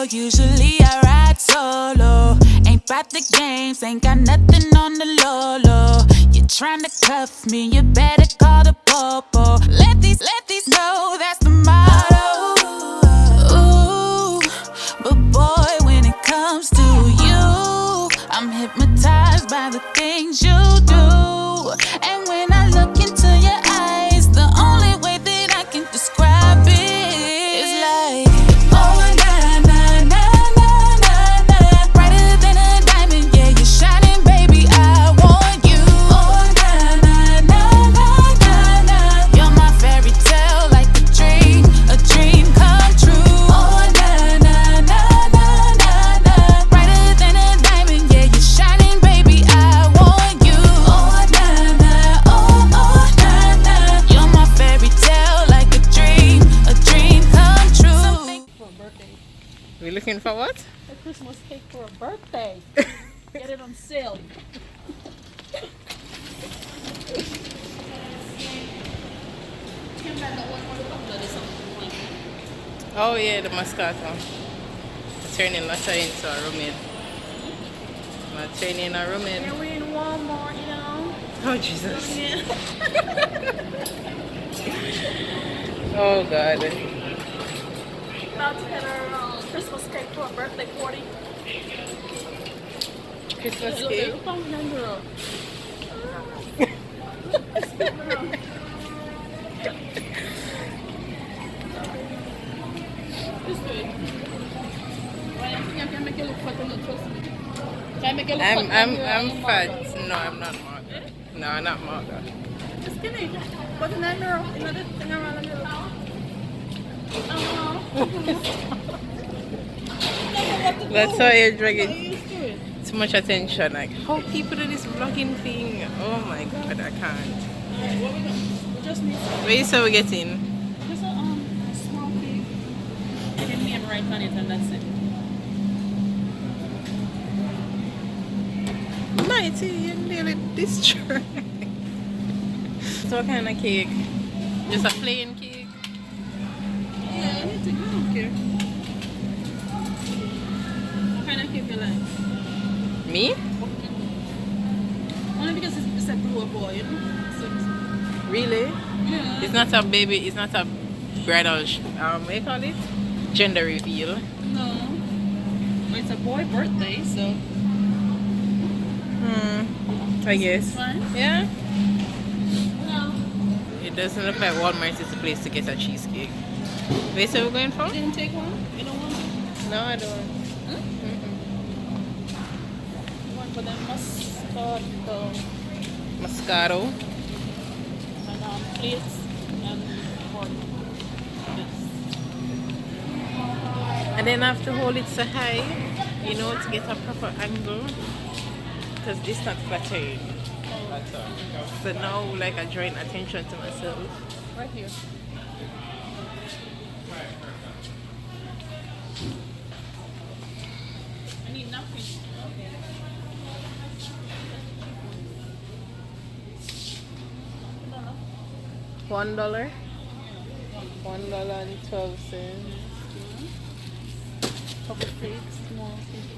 Usually I ride solo. Ain't about the games, ain't got nothing on the low. You tryna cuff me, you better call the popo. Let these know that's the motto. Ooh, but boy, when it comes to you, I'm hypnotized by the things you do. And when I look into your eyes, the only way that I can describe it is like, oh na na na na na na, brighter than a diamond, yeah, you're shining, baby, I want you. Oh na na na na na na, you're my fairy tale, like a dream come true. Oh na na na na na na, brighter than a diamond, yeah, you're shining, baby, I want you. Oh na na, oh na na, you're my fairy tale, like a dream come true. For a birthday. We looking for what? A Christmas cake for a birthday. Get it on sale. Oh yeah, the Moscato. Turning Lata into a roommate. I'm turning a roommate. Yeah, we're in Walmart, you know. Oh Jesus. Yeah. Oh God. About to get our Christmas cake for a birthday party. Christmas Look, cake. look on that girl. This way. Well, I think I can make you look fat, no, trust me. Can I make you look fat? I'm fat. No, I'm not Marga. No, I'm not Marga. Just kidding. What's in that girl? Another thing around the middle. That's why you're Get dragging used to it. too much attention. Like how people do this vlogging thing. Oh my God, I can't. Alright, what we doing? We just need Where you say we getting? just a small cake. And then name right on it, and that's it. Mighty, you nearly destroyed. So what kind of cake? Just a plain cake? Yeah, anything. I don't care. What kind of cake you like? Me? Only because it's a blue boy, you know? So Really? yeah. It's not a baby, it's not a bridal, what do you call it? Gender reveal. No. But it's a boy birthday, so I guess. fine. Yeah? No. It doesn't look like Walmart is the place to get a cheesecake. Where say we're going for? You didn't take one? You don't want one? No, I don't. You want for the Moscato Moscato. and plates and for this. And then I have to hold it so high, you know, to get a proper angle. Because this not flattering at all. So now, like, I drawing attention to myself. Right here. I need napkin. Okay. $1. $1.12. Couple plates, small plates.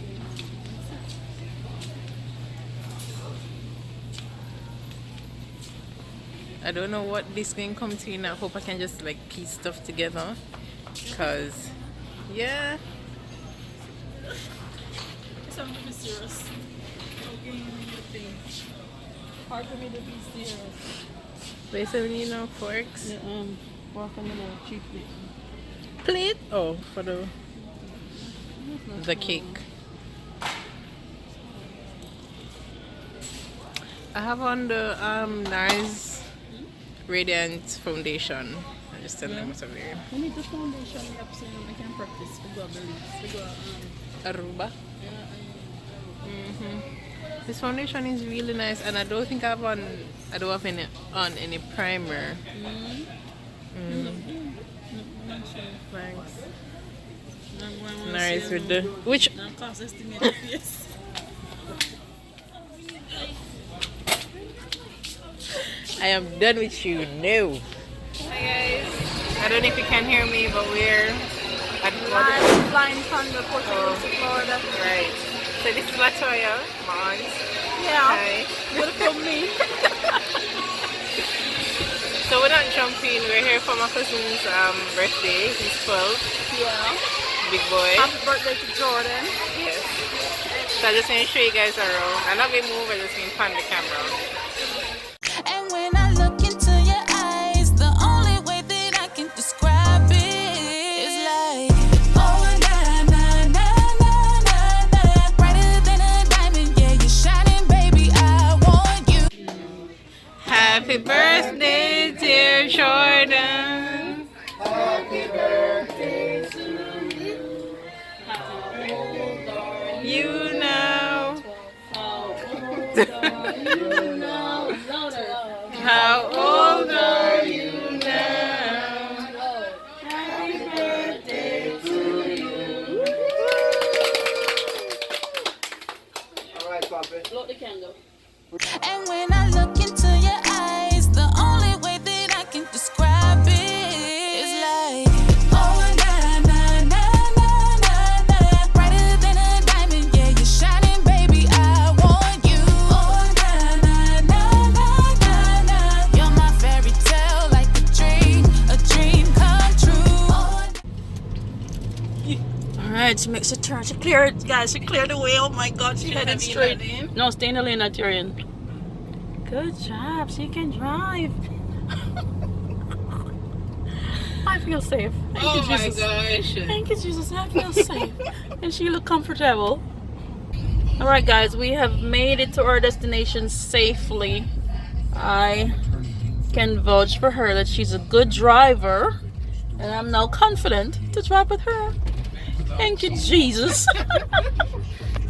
I don't know what this thing come to, and I hope I can just like piece stuff together. Cause, yeah. It's I'm really serious. Okay, thing. Hard for me to be serious. Basically, you know, forks. Yeah, work on the cheap Plate? Oh, for the cake. I have on the NARS Radiant Foundation. I just tell them what's over here. We need the foundation up so we can practice. We go beliefs. We go Aruba. yeah, This foundation is really nice, and I don't think I don't have any on any primer. Thanks. Nice with the which cost estimated face. I am done with you now. Hi guys. I don't know if you can hear me, but we're And what is I'm flying from the Portugal Oh. to Florida. right? So this is Latoya, my aunt. Yeah, Hi. beautiful me. So we're not jumping. We're here for my cousin's birthday. He's 12, Yeah. big boy. Happy birthday to Jordan. Yes. So I just want to show you guys around. I'm not gonna move. I just want to pan the camera. And when I look into your eyes, the only way that I can describe it is like, oh na na na na na na, brighter than a diamond, yeah, you're shining, baby. I want you. Happy birthday, dear Jordan. Happy birthday to you. You now. How old are you now? Happy birthday to you. Alright, Papi. And when I look into your eyes, the only way that I can describe it is like, oh na na na na na na, brighter than a diamond, yeah, you're shining, baby. I want you. Oh na na na na na na, you're my fairy tale, like a dream come true. Oh, Alright, she makes a turn. She cleared, guys, she cleared the way. Oh my god, she headed straight. No, stay in the lane, Tyrion. Good job, she can drive. I feel safe. Thank you, Oh my Jesus. gosh. Thank you, Jesus. I feel safe. And she look comfortable. Alright, guys, we have made it to our destination safely. I can vouch for her that she's a good driver. And I'm now confident to drive with her. Thank you, Jesus.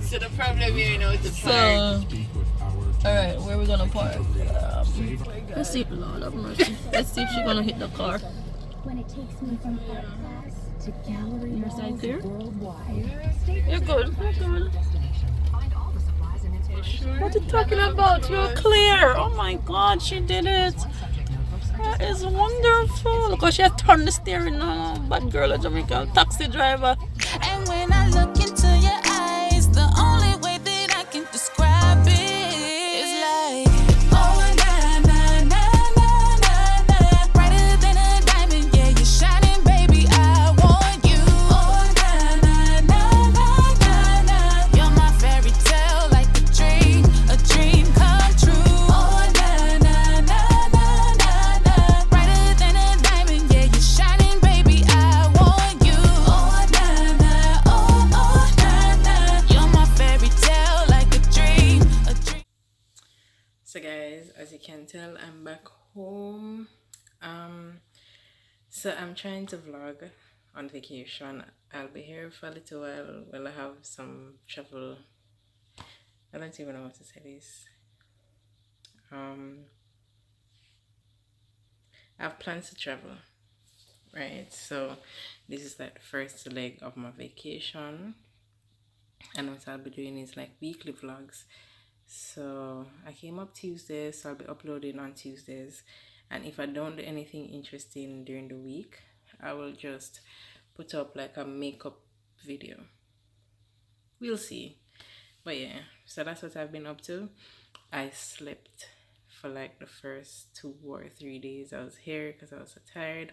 So the problem here now is the So, park. alright, where are we gonna park? Let's see. Lord have mercy. Let's see if she's gonna hit the car. When it takes me from art class to gallery Your side malls clear? worldwide. You're good. You're good. Find all the supplies and inspiration. What are you talking about? You're clear. Oh my God, she did it. That is wonderful. Look how she has turned the steering on. Bad girl, a Jamaican taxi driver. and when I look into your eyes, the only way that I can describe it is like, oh na na na na na na, brighter than a diamond, yeah, you're shining, baby. I want you. Oh na na na na na na, you're my fairy tale, like a dream come true. Oh na na na na na na, brighter than a diamond, yeah, you're shining, baby. I want you. Oh na na, oh na na, you're my fairy tale, like a dream. So guys, as you can tell, I'm back home. So I'm trying to vlog on vacation. I'll be here for a little while. Well, I have some travel. I don't even know what to say this. I have plans to travel, right? So this is like the first leg of my vacation, and what I'll be doing is like weekly vlogs. So I came up Tuesday, so I'll be uploading on Tuesdays, and if I don't do anything interesting during the week, I will just put up like a makeup video. We'll see. But yeah, so that's what I've been up to. I slept for like the first 2 or 3 days I was here because I was so tired.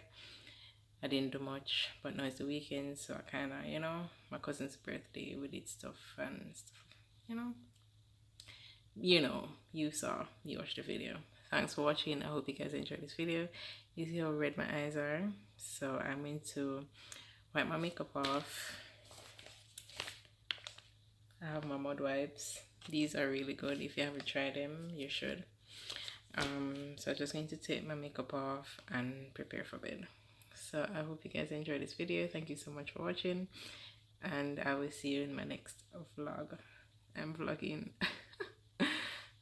I didn't do much, but now it's the weekend, so I kind of, you know, my cousin's birthday, we did stuff and stuff, you know, you watched the video. Thanks for watching. I hope you guys enjoyed this video. You see how red my eyes are, so I'm going to wipe my makeup off. I have my mud wipes. These are really good. If you haven't tried them, you should. So I'm just going to take my makeup off and prepare for bed. So I hope you guys enjoyed this video. Thank you so much for watching, and I will see you in my next vlog. I'm vlogging.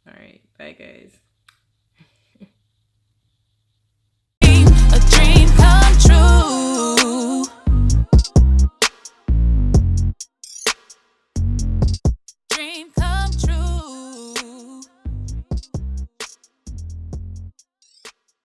Alright, bye guys. A dream come true. Dream come